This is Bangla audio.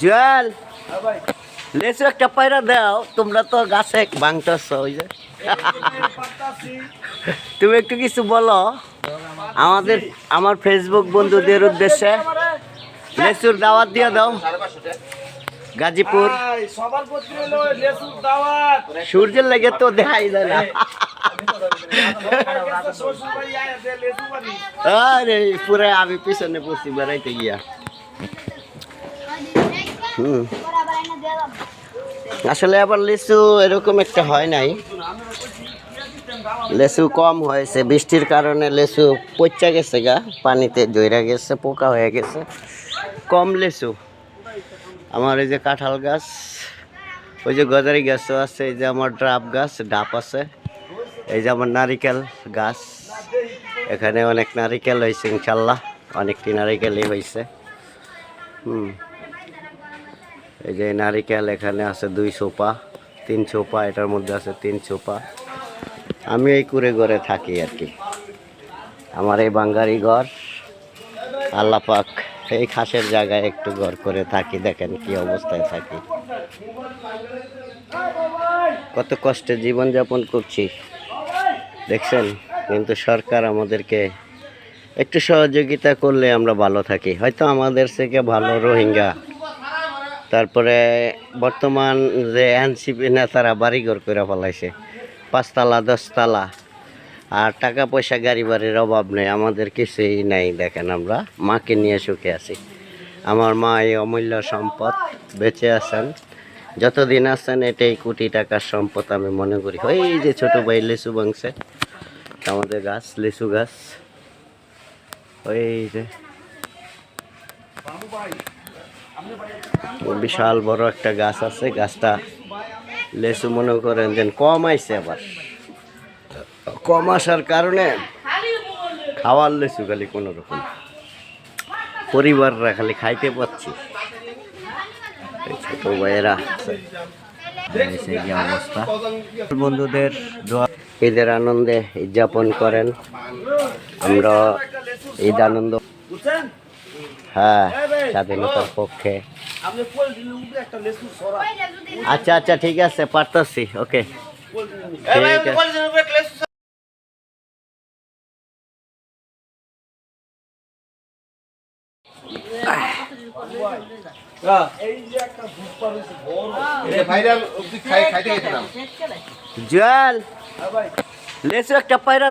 জুয়েল লেসু একটা পায়রা দাও, তোমরা তো গাছে ভাঙতেছ। ওই যে তুমি একটু কিছু বলো আমার ফেসবুক বন্ধুদের উদ্দেশ্যে। লেসুর দাওয়াত দিয়ে দাও। গাজীপুর সূর্যের লেগে তো দেখাই যায় না। আরে পুরো আমি পিছনে পড়ছি বেড়াইতে গিয়া। আসলে আবার লিচু এরকম একটা হয় নাই, লেচু কম হয়েছে বৃষ্টির কারণে। লেচু পচা গেছে গা, পানিতে জইরা গেছে, পোকা হয়ে গেছে, কম লেচু। আমার এই যে কাঁঠাল গাছ, ওই যে গজারি গাছও আছে, এই যে আমার ডাব আছে, এই যে আমার নারিকেল গাছ, এখানে অনেক নারিকেল হয়েছে ইনশাল্লাহ, অনেকটি নারিকেলই হয়েছে। এই যে নারিকেল এখানে আছে 2 চোপা 3 চোপা, এটার মধ্যে আছে 3 চোপা। আমি এই কুড়ে ঘরে থাকি আর কি, আমার এই বাঙ্গারি ঘর। আল্লাহ পাক এই খাসের জায়গায় একটু ঘর করে থাকি, দেখেন কি অবস্থায় থাকি, কত কষ্টে জীবনযাপন করছি দেখছেন। কিন্তু সরকার আমাদেরকে একটু সহযোগিতা করলে আমরা ভালো থাকি। হয়তো আমাদের থেকে ভালো রোহিঙ্গা, তারপরে বর্তমান যে এনসিপি নেতারা বাড়িঘর করে ফেলাইছে, 5 তালা 10 তালা, আর টাকা পয়সা গাড়ি বাড়ির অভাব নেই, আমাদের কিছুই নাই। দেখেন আমরা মাকে নিয়ে সুখে আছি। আমার মা এই অমূল্য সম্পদ, বেঁচে আছেন, যতদিন আছেন এটাই কোটি টাকার সম্পদ আমি মনে করি। ওই যে ছোট ভাই লিচু ভাঙছে, আমাদের গাছ লিচু গাছ, ওই যে বিশাল বড় একটা গাছ আছে, গাছটা লেচু মনে করেন যে কম আইছে। আবার কম আসার কারণে খাওয়ার লেচু খালি কোনো রকম, পরিবাররা খালি খাইতে পাচ্ছি। ছোট ভাইয়েরা অবস্থা। বন্ধুদের ঈদের আনন্দে উদযাপন করেন, আমরা ঈদ আনন্দ, হ্যাঁ, স্বাধীনতার পক্ষে। আচ্ছা আচ্ছা ঠিক আছে, পারতাছি, ওকে ঠিক আছে। জুয়েল লেচু একটা পায়রা